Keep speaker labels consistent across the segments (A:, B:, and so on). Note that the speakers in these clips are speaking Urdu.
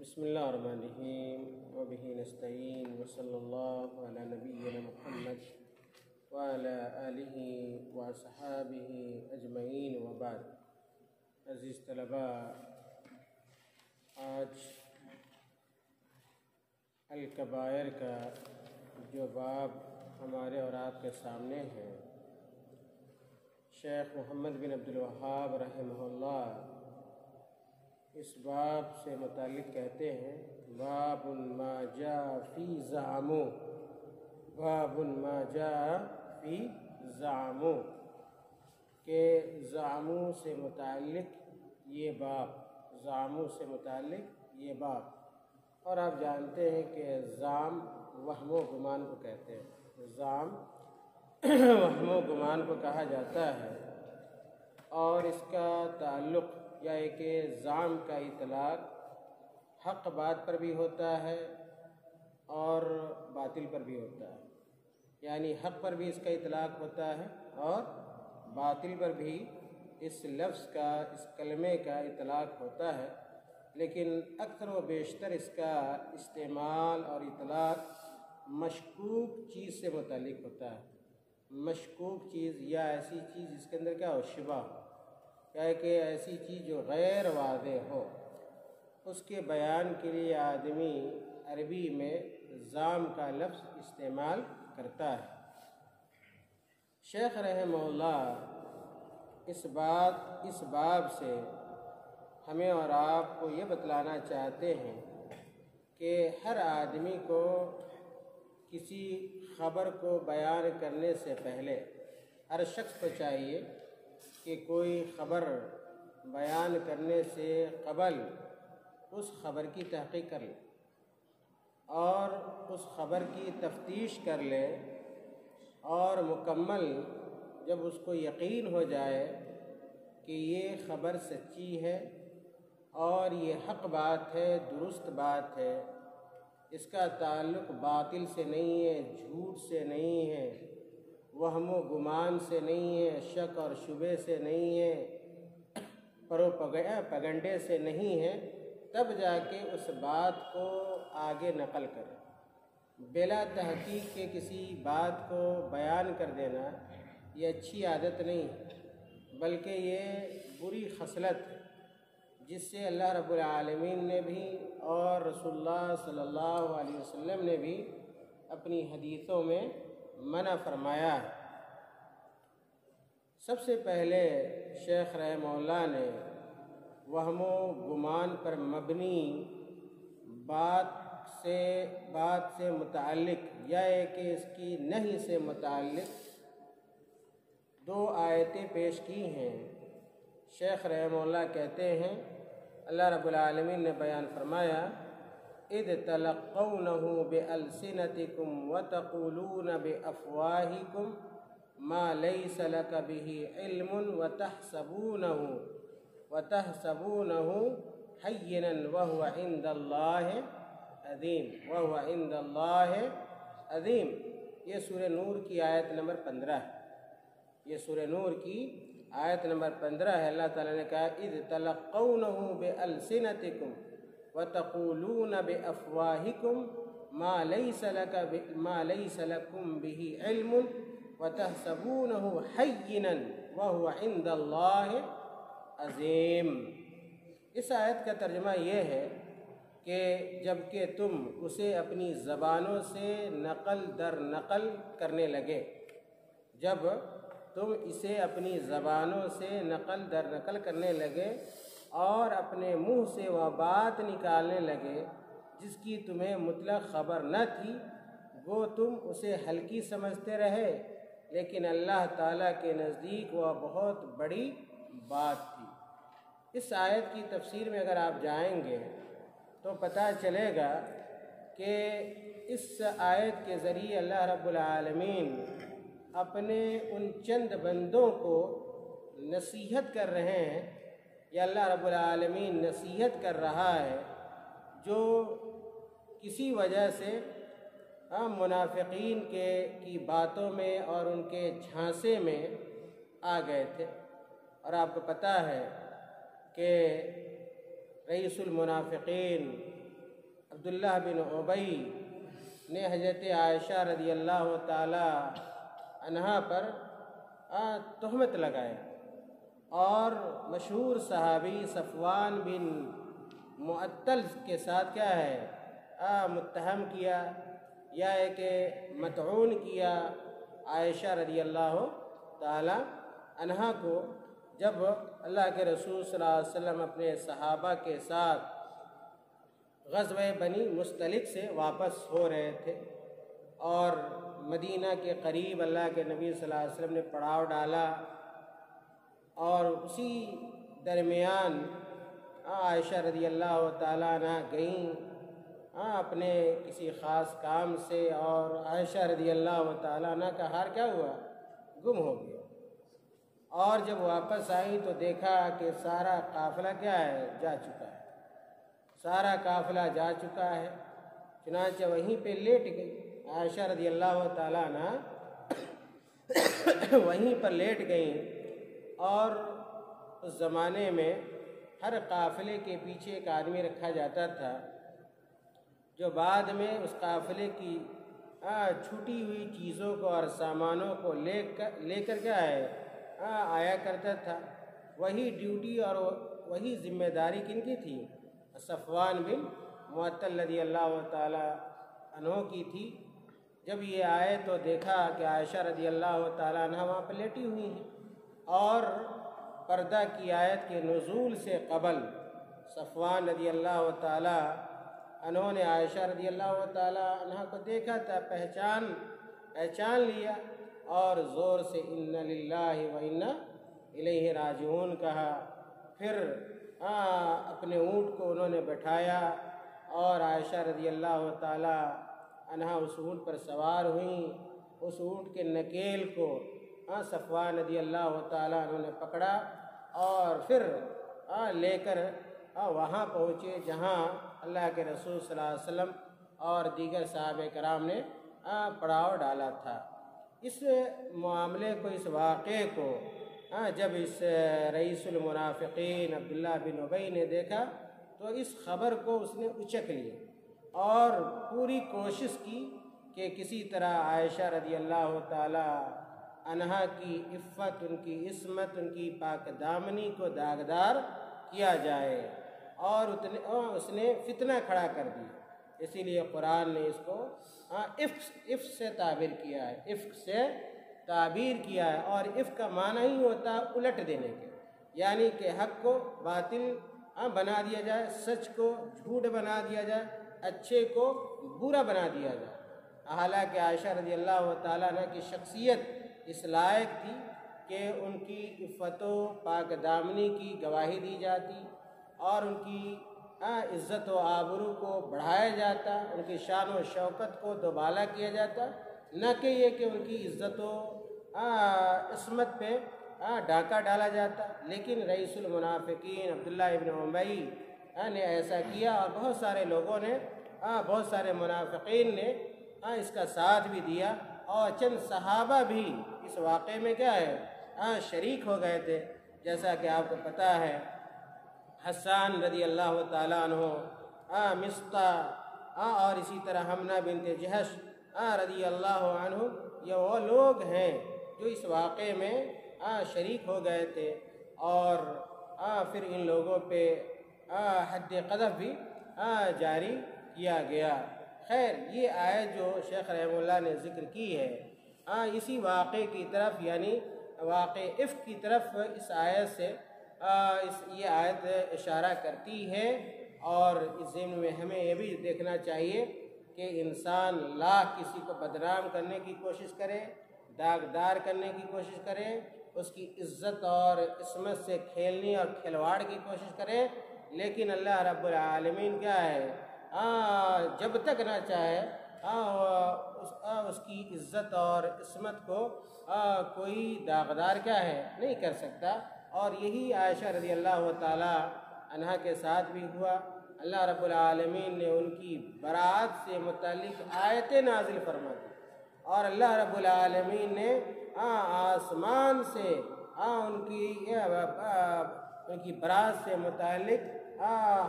A: بسم اللہ الرحمن الرحیم وبہ نستعین وصلی اللہ علی نبینا محمد وعلی آلہ وصحابہ اجمعین وبعد۔ عزیز طلباء، آج الکبائر کا جو باب ہمارے اور آپ کے سامنے ہے، شیخ محمد بن عبد الوہاب رحمہ اللہ اس باب سے متعلق کہتے ہیں باب ما جاء فی زعموا، باب ما جاء فی زعموا، کہ زعموا سے متعلق یہ باب، زعموا سے متعلق یہ باب۔ اور آپ جانتے ہیں کہ زعم وہم و گمان کو کہتے ہیں، زعم وہم و گمان کو کہا جاتا ہے، اور اس کا تعلق یا کہ زعم کا اطلاق حق بات پر بھی ہوتا ہے اور باطل پر بھی ہوتا ہے، یعنی حق پر بھی اس کا اطلاق ہوتا ہے اور باطل پر بھی اس لفظ کا، اس کلمے کا اطلاق ہوتا ہے، لیکن اکثر و بیشتر اس کا استعمال اور اطلاق مشکوک چیز سے متعلق ہوتا ہے۔ مشکوک چیز یا ایسی چیز جس کے اندر کیا ہو، شبہ ہو، یا کہ ایسی چیز جو غیر واضح ہو، اس کے بیان کے لیے آدمی عربی میں زعم کا لفظ استعمال کرتا ہے۔ شیخ رحمہ اللہ اس باب سے ہمیں اور آپ کو یہ بتلانا چاہتے ہیں کہ ہر آدمی کو کسی خبر کو بیان کرنے سے پہلے، ہر شخص کو چاہیے کہ کوئی خبر بیان کرنے سے قبل اس خبر کی تحقیق کر لے اور اس خبر کی تفتیش کر لے، اور مکمل جب اس کو یقین ہو جائے کہ یہ خبر سچی ہے اور یہ حق بات ہے، درست بات ہے، اس کا تعلق باطل سے نہیں ہے، جھوٹ سے نہیں ہے، وہم و گمان سے نہیں ہے، شک اور شبے سے نہیں ہے، پروپیگنڈے سے نہیں ہے، تب جا کے اس بات کو آگے نقل کرے۔ بلا تحقیق کے کسی بات کو بیان کر دینا یہ اچھی عادت نہیں، بلکہ یہ بری خصلت ہے، جس سے اللہ رب العالمین نے بھی اور رسول اللہ صلی اللہ علیہ وسلم نے بھی اپنی حدیثوں میں منع فرمایا ہے۔ سب سے پہلے شیخ رحمہ اللہ نے وہم و گمان پر مبنی بات سے متعلق یا کہ اس کی نہی سے متعلق دو آیتیں پیش کی ہیں۔ شیخ رحمہ اللہ کہتے ہیں، اللہ رب العالمین نے بیان فرمایا اذ تلقونه بألسنتكم وتقولون بأفواهكم ما ليس لك به علم وتحسبونه هينا وهو عند الله عظیم۔ یہ سورہ نور کی آیت نمبر 15 ہے، یہ سورہ نور کی آیت نمبر 15 ہے۔ اللہ تعالیٰ نے کہا اذ تلقونه بألسنتكم وتقولون بأفواهكم ما ليس لكم به علم وتحسبونه هينا وهو عند الله عظیم۔ اس آیت کا ترجمہ یہ ہے کہ جب کہ تم اسے اپنی زبانوں سے نقل در نقل کرنے لگے، جب تم اسے اپنی زبانوں سے نقل در نقل کرنے لگے اور اپنے منہ سے وہ بات نکالنے لگے جس کی تمہیں مطلق خبر نہ تھی، وہ تم اسے ہلکی سمجھتے رہے، لیکن اللہ تعالیٰ کے نزدیک وہ بہت بڑی بات تھی۔ اس آیت کی تفسیر میں اگر آپ جائیں گے تو پتہ چلے گا کہ اس آیت کے ذریعے اللہ رب العالمین اپنے ان چند بندوں کو نصیحت کر رہے ہیں، یا اللہ رب العالمین نصیحت کر رہا ہے جو کسی وجہ سے منافقین کی باتوں میں اور ان کے جھانسے میں آ گئے تھے۔ اور آپ کو پتہ ہے کہ رئیس المنافقین عبداللہ بن ابی نے حضرت عائشہ رضی اللہ تعالی عنہا پر تہمت لگائے، اور مشہور صحابی صفوان بن معطل کے ساتھ کیا ہے متہم کیا یا کہ مطعون کیا عائشہ رضی اللہ تعالی عنہا کو، جب اللہ کے رسول صلی اللہ علیہ وسلم اپنے صحابہ کے ساتھ غزوہ بنی مستلق سے واپس ہو رہے تھے، اور مدینہ کے قریب اللہ کے نبی صلی اللہ علیہ وسلم نے پڑاؤ ڈالا، اور اسی درمیان عائشہ رضی اللہ تعالیٰ عنہ گئیں اپنے کسی خاص کام سے، اور عائشہ رضی اللہ تعالیٰ عنہ کا ہار کیا ہوا، گم ہو گیا، اور جب واپس آئیں تو دیکھا کہ سارا قافلہ کیا ہے، جا چکا ہے، سارا قافلہ جا چکا ہے، چنانچہ وہیں پہ لیٹ گئی عائشہ رضی اللہ تعالیٰ عنہ وہیں پر لیٹ گئیں۔ اور اس زمانے میں ہر قافلے کے پیچھے ایک آدمی رکھا جاتا تھا، جو بعد میں اس قافلے کی چھوٹی ہوئی چیزوں کو اور سامانوں کو لے کر کیا ہے آیا کرتا تھا۔ وہی ڈیوٹی اور وہی ذمہ داری کن کی تھی، صفوان بن معطل رضی اللہ تعالی عنہ کی تھی۔ جب یہ آئے تو دیکھا کہ عائشہ رضی اللہ تعالیٰ عنہ وہاں پہ لیٹی ہوئی ہیں، اور پردہ کی آیت کے نزول سے قبل صفوان رضی اللہ تعالی عنہ نے عائشہ رضی اللہ تعالی عنہ کو دیکھا تھا، پہچان لیا، اور زور سے اِنَّ لِلَّهِ وَإِنَّا إِلَيْهِ راجعون کہا۔ پھر اپنے اونٹ کو انہوں نے بٹھایا، اور عائشہ رضی اللہ تعالی عنہ اس اونٹ پر سوار ہوئیں۔ اس اونٹ کے نکیل کو صفوان رضی اللہ تعالیٰ عنہ نے پکڑا، اور پھر لے کر وہاں پہنچے جہاں اللہ کے رسول صلی اللہ علیہ وسلم اور دیگر صحابہ کرام نے پڑاؤ ڈالا تھا۔ اس معاملے کو، اس واقعے کو جب اس رئیس المنافقین عبداللہ بن ابی نے دیکھا تو اس خبر کو اس نے اچک لیا، اور پوری کوشش کی کہ کسی طرح عائشہ رضی اللہ تعالی عنہا کی عفت، ان کی عصمت، ان کی پاک دامنی کو داغدار کیا جائے، اور اس نے فتنہ کھڑا کر دیا۔ اسی لیے قرآن نے اس کو عفق سے تعبیر کیا ہے، عفق سے تعبیر کیا ہے، اور عفق کا معنی ہی ہوتا ہے الٹ دینے کے، یعنی کہ حق کو باطل بنا دیا جائے، سچ کو جھوٹ بنا دیا جائے، اچھے کو برا بنا دیا جائے۔ حالانکہ عائشہ رضی اللہ تعالیٰ عنہ کی شخصیت اس لائق تھی کہ ان کی عفت و پاک دامنی کی گواہی دی جاتی، اور ان کی عزت و آبرو کو بڑھایا جاتا، ان کی شان و شوکت کو دوبالا کیا جاتا، نہ کہ یہ کہ ان کی عزت و عصمت پہ ڈاکہ ڈالا جاتا۔ لیکن رئیس المنافقین عبداللہ ابن ابی نے ایسا کیا، اور بہت سارے لوگوں نے، بہت سارے منافقین نے اس کا ساتھ بھی دیا، اور چند صحابہ بھی اس واقعے میں کیا ہے شریک ہو گئے تھے، جیسا کہ آپ کو پتہ ہے حسان رضی اللہ تعالیٰ عنہ، مصطح، اور اسی طرح حمنہ بنت جہش رضی اللہ عنہ، یہ وہ لوگ ہیں جو اس واقعے میں شریک ہو گئے تھے، اور پھر ان لوگوں پہ حد قذف بھی جاری کیا گیا۔ خیر، یہ آیت جو شیخ رحمہ اللہ نے ذکر کی ہے، اسی واقعے کی طرف، یعنی واقع عفق کی طرف اس آیت سے یہ آیت اشارہ کرتی ہے۔ اور اس ضمن میں ہمیں یہ بھی دیکھنا چاہیے کہ انسان لاکھ کسی کو بدنام کرنے کی کوشش کرے، داغدار کرنے کی کوشش کرے، اس کی عزت اور عصمت سے کھیلنے اور کھلواڑ کی کوشش کرے، لیکن اللہ رب العالمین کیا ہے جب تک نہ چاہے اس کی عزت اور عصمت کو کوئی داغدار کیا ہے نہیں کر سکتا۔ اور یہی عائشہ رضی اللہ تعالی عنہا کے ساتھ بھی ہوا۔ اللہ رب العالمین نے ان کی برات سے متعلق آیتیں نازل فرما دی، اور اللہ رب العالمین نے آسمان سے ان کی برات سے متعلق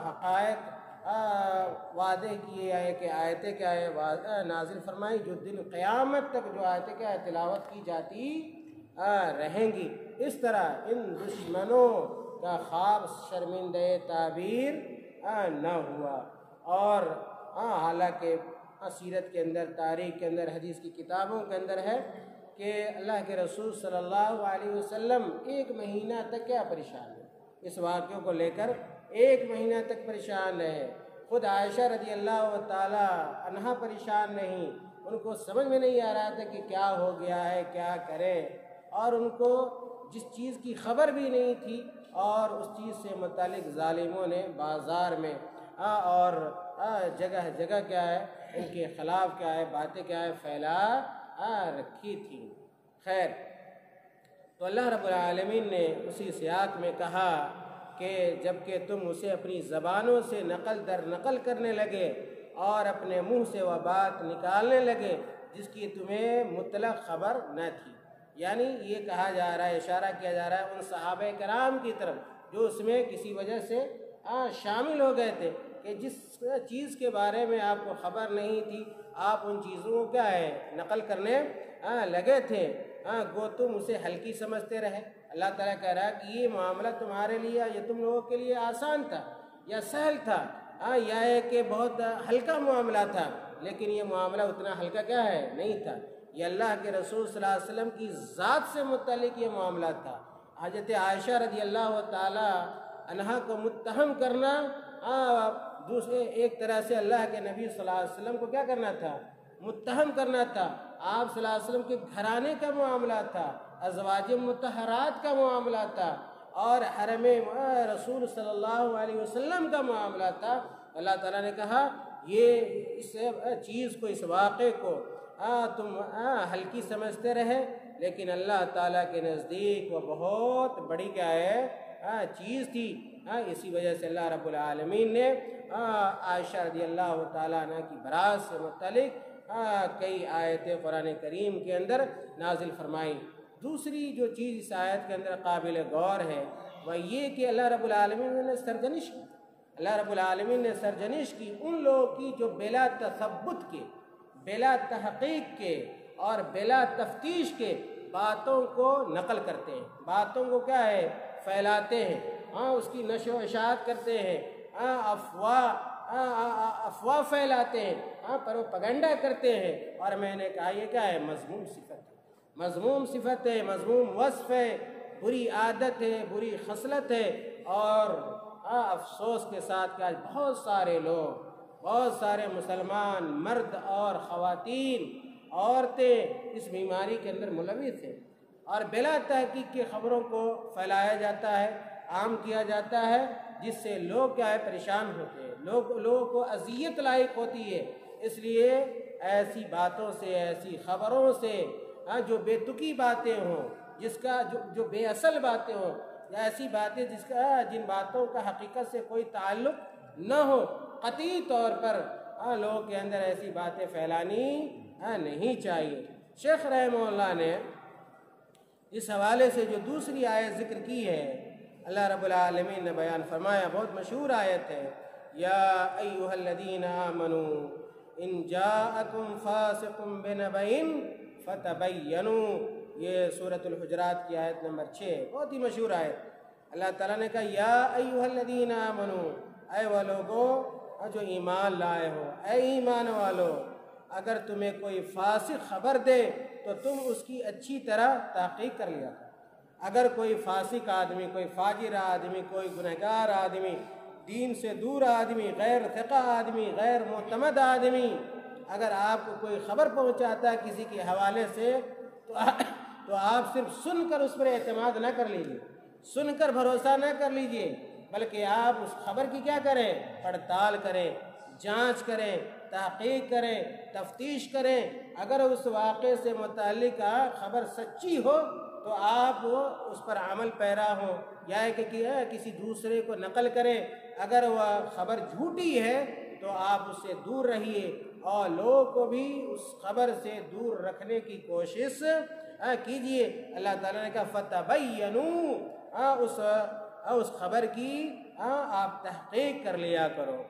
A: حقائق وعدے کیے ہے کہ آیتیں کیا ہے نازل فرمائی جو دن قیامت تک جو آیتیں کیا ہے تلاوت کی جاتی رہیں گی۔ اس طرح ان دشمنوں کا خواب شرمندہ تعبیر نہ ہوا۔ اور حالانکہ سیرت کے اندر، تاریخ کے اندر، حدیث کی کتابوں کے اندر ہے کہ اللہ کے رسول صلی اللہ علیہ وسلم 1 مہینہ تک کیا پریشان ہے، اس واقعوں کو لے کر 1 مہینہ تک پریشان رہے۔ خود عائشہ رضی اللہ تعالی عنہا پریشان نہیں، ان کو سمجھ میں نہیں آ رہا تھا کہ کیا ہو گیا ہے، کیا کریں، اور ان کو جس چیز کی خبر بھی نہیں تھی، اور اس چیز سے متعلق ظالموں نے بازار میں اور جگہ جگہ کیا ہے ان کے خلاف کیا ہے باتیں کیا ہے پھیلا رکھی تھی۔ خیر، تو اللہ رب العالمین نے اسی سیاق میں کہا کہ جب کہ تم اسے اپنی زبانوں سے نقل در نقل کرنے لگے اور اپنے منہ سے وہ بات نکالنے لگے جس کی تمہیں مطلق خبر نہ تھی، یعنی یہ کہا جا رہا ہے، اشارہ کیا جا رہا ہے ان صحابہ کرام کی طرف جو اس میں کسی وجہ سے شامل ہو گئے تھے کہ جس چیز کے بارے میں آپ کو خبر نہیں تھی آپ ان چیزوں کو کیا ہے نقل کرنے لگے تھے، گو تم اسے ہلکی سمجھتے رہے۔ اللہ تعالیٰ کہہ رہا ہے کہ یہ معاملہ تمہارے لیے یہ تم لوگوں کے لیے آسان تھا یا سہل تھا، یا ہے کہ بہت ہلکا معاملہ تھا، لیکن یہ معاملہ اتنا ہلکا کیا ہے نہیں تھا، یہ اللہ کے رسول صلی اللہ علیہ وسلم کی ذات سے متعلق یہ معاملہ تھا۔ حضرت عائشہ رضی اللہ تعالی عنہا کو متہم کرنا دوسرے ایک طرح سے اللہ کے نبی صلی اللہ علیہ وسلم کو کیا کرنا تھا، متہم کرنا تھا۔ آپ صلی اللہ علیہ وسلم کے گھرانے کا معاملہ تھا، ازواج مطہرات کا معاملہ تھا، اور حرم رسول صلی اللہ علیہ وسلم کا معاملہ تھا۔ اللہ تعالیٰ نے کہا یہ اس چیز کو، اس واقعے کو تم ہلکی سمجھتے رہے، لیکن اللہ تعالیٰ کے نزدیک وہ بہت بڑی کیا ہے چیز تھی۔ اسی وجہ سے اللہ رب العالمین نے عائشہ رضی اللہ تعالیٰ عنہ کی برات سے متعلق کئی آیتیں قرآن کریم کے اندر نازل فرمائیں۔ دوسری جو چیز اس آیت کے اندر قابل غور ہے وہ یہ کہ اللہ رب العالمین نے سرزنش کی، اللہ رب العالمین نے سرزنش کی ان لوگوں کی جو بلا تثبت کے، بلا تحقیق کے اور بلا تفتیش کے باتوں کو نقل کرتے ہیں، باتوں کو کیا ہے پھیلاتے ہیں، اس کی نشر و اشاعت کرتے ہیں، افواہ پھیلاتے ہیں، پروپیگنڈا کرتے ہیں۔ اور میں نے کہا یہ کیا ہے مذموم صفت ہے، مذموم صفت ہے، مذموم وصف ہے، بری عادت ہے، بری خصلت ہے۔ اور افسوس کے ساتھ کہ آج بہت سارے لوگ، بہت سارے مسلمان مرد اور خواتین، عورتیں اس بیماری کے اندر ملوث ہیں، اور بلا تحقیق کی خبروں کو پھیلایا جاتا ہے، عام کیا جاتا ہے، جس سے لوگ کیا ہے پریشان ہوتے ہیں، لوگوں کو اذیت لاحق ہوتی ہے۔ اس لیے ایسی باتوں سے، ایسی خبروں سے جو بے تکی باتیں ہوں، جس کا جو بے اصل باتیں ہوں، یا ایسی باتیں جن باتوں کا حقیقت سے کوئی تعلق نہ ہو، قطعی طور پر لوگوں کے اندر ایسی باتیں پھیلانی نہیں چاہیے۔ شیخ رحمہ اللہ نے اس حوالے سے جو دوسری آیت ذکر کی ہے، اللہ رب العالمین نے بیان فرمایا، بہت مشہور آیت ہے، یا ایھا الذین آمنوا ان جاءکم فاسق بنبأ فتبینوا، یہ سورۃ الحجرات کی آیت نمبر 6، بہت ہی مشہور آیت۔ اللہ تعالیٰ نے کہا یا ایھا الذین آمنوا، اے وہ لوگو جو ایمان لائے ہو، اے ایمان والو، اگر تمہیں کوئی فاسق خبر دے تو تم اس کی اچھی طرح تحقیق کر لیا۔ اگر کوئی فاسق آدمی، کوئی فاجر آدمی، کوئی گنہگار آدمی، دین سے دور آدمی، غیر ثقہ آدمی، غیر معتمد آدمی اگر آپ کو کوئی خبر پہنچاتا ہے کسی کے حوالے سے تو آپ صرف سن کر اس پر اعتماد نہ کر لیجیے، سن کر بھروسہ نہ کر لیجیے، بلکہ آپ اس خبر کی کیا کریں، پڑتال کریں، جانچ کریں، تحقیق کریں، تفتیش کریں۔ اگر اس واقعے سے متعلق خبر سچی ہو تو آپ اس پر عمل پیرا ہوں، یا کہ کسی دوسرے کو نقل کریں۔ اگر وہ خبر جھوٹی ہے تو آپ اس سے دور رہیے، اور لوگوں کو بھی اس خبر سے دور رکھنے کی کوشش کیجیے۔ اللہ تعالیٰ نے کہا فتبینوا، اس خبر کی آپ تحقیق کر لیا کرو۔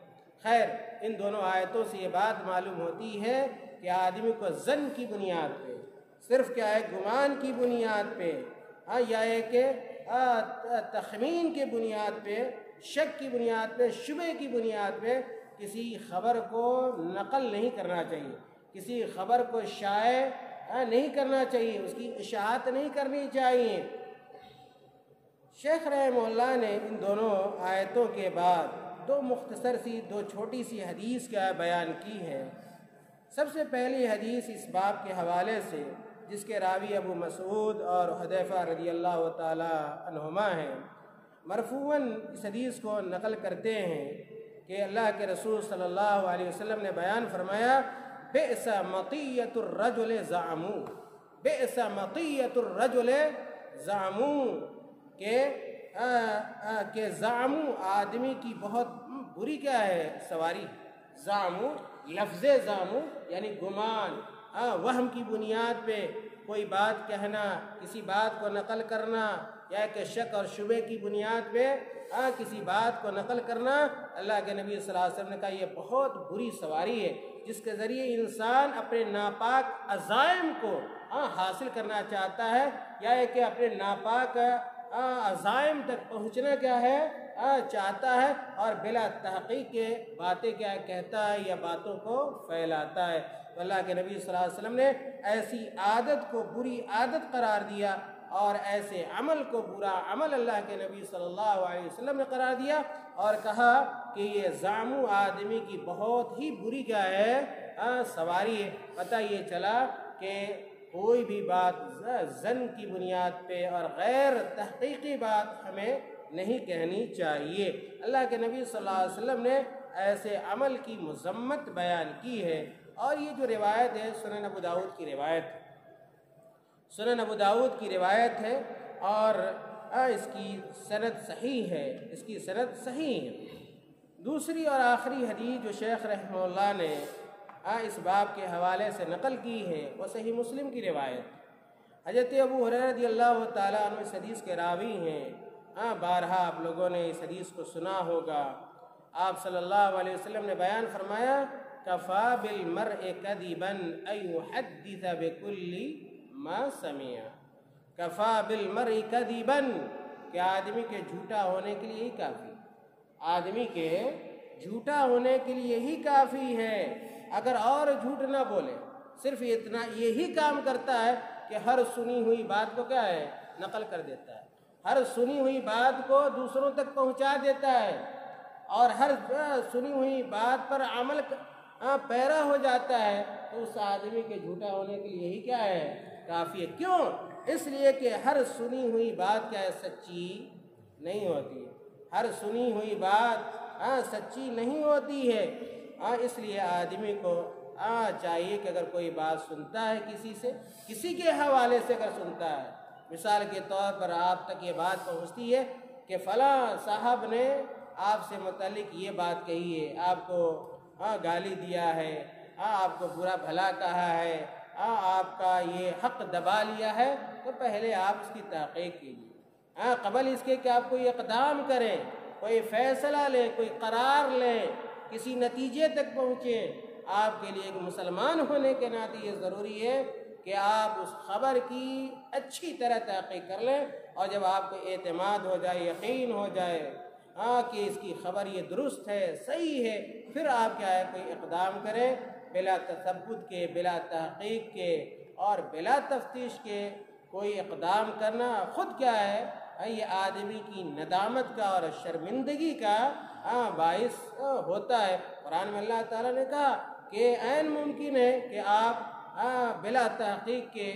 A: خیر ان دونوں آیتوں سے یہ بات معلوم ہوتی ہے کہ آدمی کو ظن کی بنیاد پہ، صرف کیا ہے گمان کی بنیاد پہ یا ایک تخمین کی بنیاد پہ، شک کی بنیاد پہ، شبہ کی بنیاد پہ کسی خبر کو نقل نہیں کرنا چاہیے، کسی خبر کو شائع نہیں کرنا چاہیے، اس کی اشاعت نہیں کرنی چاہیے۔ شیخ رحمہ اللہ نے ان دونوں آیتوں کے بعد دو مختصر سی، دو چھوٹی سی حدیث کا بیان کی ہے۔ سب سے پہلی حدیث اس باب کے حوالے سے جس کے راوی ابو مسعود اور حذیفہ رضی اللہ تعالی عنہما ہیں، مرفوعاً اس حدیث کو نقل کرتے ہیں کہ اللہ کے رسول صلی اللہ علیہ وسلم نے بیان فرمایا، بئس مطیۃ الرجل زعموا، بئس مطیۃ الرجل زعموا، کہ زعموا آدمی کی بہت بری کیا ہے سواری، زعموا لفظ زعموا یعنی گمان، وہم کی بنیاد پہ کوئی بات کہنا، کسی بات کو نقل کرنا، یا کہ شک اور شبہ کی بنیاد پہ کسی بات کو نقل کرنا، اللہ کے نبی صلی اللہ علیہ وسلم نے کہا یہ بہت بری سواری ہے جس کے ذریعے انسان اپنے ناپاک عزائم کو حاصل کرنا چاہتا ہے، یا کہ اپنے ناپاک عزائم تک پہنچنا کیا ہے چاہتا ہے، اور بلا تحقیق کے باتیں کیا کہتا ہے یا باتوں کو پھیلاتا ہے۔ تو اللہ کے نبی صلی اللہ علیہ وسلم نے ایسی عادت کو بری عادت قرار دیا، اور ایسے عمل کو برا عمل اللہ کے نبی صلی اللہ علیہ وسلم نے قرار دیا، اور کہا کہ یہ زعمو آدمی کی بہت ہی بری کیا ہے سواری ہے۔ پتہ یہ چلا کہ کوئی بھی بات ظن کی بنیاد پہ اور غیر تحقیقی بات ہمیں نہیں کہنی چاہیے۔ اللہ کے نبی صلی اللہ علیہ وسلم نے ایسے عمل کی مذمت بیان کی ہے، اور یہ جو روایت ہے سنن ابو داؤد کی روایت، سنن ابو داؤد کی روایت ہے، اور اس کی سند صحیح ہے، اس کی سند صحیح ہے۔ دوسری اور آخری حدیث جو شیخ رحمہ اللہ نے اس باب کے حوالے سے نقل کی ہے وہ صحیح مسلم کی روایت۔ حضرت ابو ہریرہ رضی اللہ تعالیٰ عنہ اس حدیث کے راوی ہیں، بارہا آپ لوگوں نے اس حدیث کو سنا ہوگا۔ آپ صلی اللہ علیہ وسلم نے بیان فرمایا، کفا بالمرء کذبا ان یحدث بکل ما سمع، کفا بالمرء کذبا کہ آدمی کے جھوٹا ہونے کے لیے یہی کافی، آدمی کے جھوٹا ہونے کے لیے یہی کافی ہے، اگر اور جھوٹ نہ بولے، صرف اتنا یہی کام کرتا ہے کہ ہر سنی ہوئی بات کو کیا ہے نقل کر دیتا ہے، ہر سنی ہوئی بات کو دوسروں تک پہنچا دیتا ہے، اور ہر سنی ہوئی بات پر عمل پیرا ہو جاتا ہے، تو اس آدمی کے جھوٹا ہونے کے لیے یہی کیا ہے کافی ہے۔ کیوں؟ اس لیے کہ ہر سنی ہوئی بات کیا ہے سچی نہیں ہوتی، ہر سنی ہوئی بات سچی نہیں ہوتی ہے۔ اس لیے آدمی کو چاہیے کہ اگر کوئی بات سنتا ہے کسی سے، کسی کے حوالے سے اگر سنتا ہے، مثال کے طور پر آپ تک یہ بات پہنچتی ہے کہ فلاں صاحب نے آپ سے متعلق یہ بات کہی ہے، آپ کو گالی دیا ہے، آپ کو برا بھلا کہا ہے، آپ کا یہ حق دبا لیا ہے، تو پہلے آپ اس کی تحقیق کیجیے، قبل اس کے کہ آپ کوئی اقدام کریں، کوئی فیصلہ لیں، کوئی قرار لیں، کسی نتیجے تک پہنچیں۔ آپ کے لیے ایک مسلمان ہونے کے ناطے یہ ضروری ہے کہ آپ اس خبر کی اچھی طرح تحقیق کر لیں، اور جب آپ کو اعتماد ہو جائے، یقین ہو جائے کہ اس کی خبر یہ درست ہے، صحیح ہے، پھر آپ کیا ہے کوئی اقدام کریں، بلا تثبت کے، بلا تحقیق کے اور بلا تفتیش کے کوئی اقدام کرنا خود کیا ہے یہ آدمی کی ندامت کا اور شرمندگی کا باعث ہوتا ہے۔ قرآن میں اللہ تعالیٰ نے کہا کہ عین ممکن ہے کہ آپ بلا تحقیق کے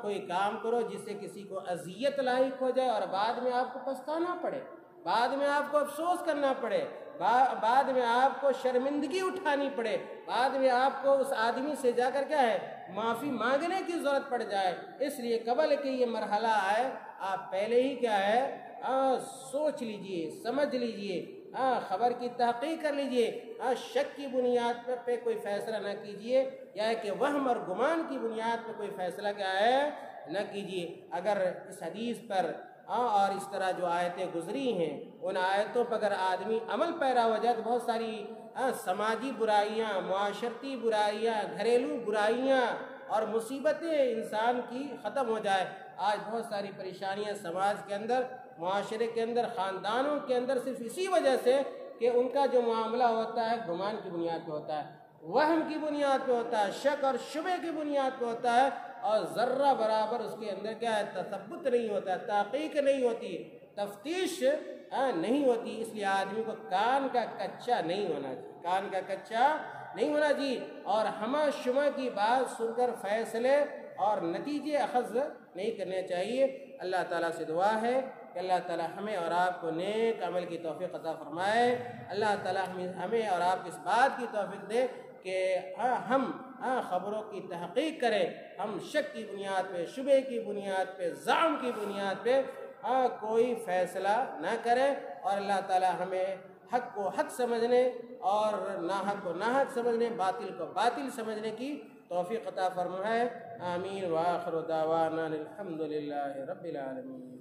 A: کوئی کام کرو جس سے کسی کو اذیت لاحق ہو جائے، اور بعد میں آپ کو پچھتانا پڑے، بعد میں آپ کو افسوس کرنا پڑے، بعد میں آپ کو شرمندگی اٹھانی پڑے، بعد میں آپ کو اس آدمی سے جا کر کیا ہے معافی مانگنے کی ضرورت پڑ جائے۔ اس لیے قبل کہ یہ مرحلہ آئے آپ پہلے ہی کیا ہے سوچ لیجئے، سمجھ لیجئے، خبر کی تحقیق کر لیجئے، شک کی بنیاد پہ کوئی فیصلہ نہ کیجئے، یا کہ وہم اور گمان کی بنیاد پہ کوئی فیصلہ کیا ہے نہ کیجئے۔ اگر اس حدیث پر اور اس طرح جو آیتیں گزری ہیں ان آیتوں پر اگر آدمی عمل پیرا ہو جائے تو بہت ساری سماجی برائیاں، معاشرتی برائیاں، گھریلو برائیاں اور مصیبتیں انسان کی ختم ہو جائے۔ آج بہت ساری پریشانیاں سماج کے اندر، معاشرے کے اندر، خاندانوں کے اندر صرف اسی وجہ سے کہ ان کا جو معاملہ ہوتا ہے گمان کی بنیاد پہ ہوتا ہے، وہم کی بنیاد پہ ہوتا ہے، شک اور شبہ کی بنیاد پہ ہوتا ہے، اور ذرہ برابر اس کے اندر کیا ہے، تثبت نہیں ہوتا ہے، تحقیق نہیں ہوتی، تفتیش نہیں ہوتی۔ اس لیے آدمی کو کان کا کچا نہیں ہونا چاہیے، کان کا کچا نہیں ہونا چاہیے، اور ہمہ شمہ کی بات سن کر فیصلے اور نتیجے اخذ نہیں کرنے چاہیے۔ اللہ تعالیٰ سے دعا ہے کہ اللہ تعالیٰ ہمیں اور آپ کو نیک عمل کی توفیق عطا فرمائے۔ اللہ تعالیٰ ہمیں اور آپ کو اس بات کی توفیق دے کہ ہم خبروں کی تحقیق کریں، ہم شک کی بنیاد پہ، شبہ کی بنیاد پہ، زعم کی بنیاد پہ کوئی فیصلہ نہ کریں، اور اللہ تعالیٰ ہمیں حق کو حق سمجھنے اور ناحق کو ناحق سمجھنے، باطل کو باطل سمجھنے کی توفیق عطا فرمائے۔ آمین وآخر دعوانا الحمد للہ رب العالمین۔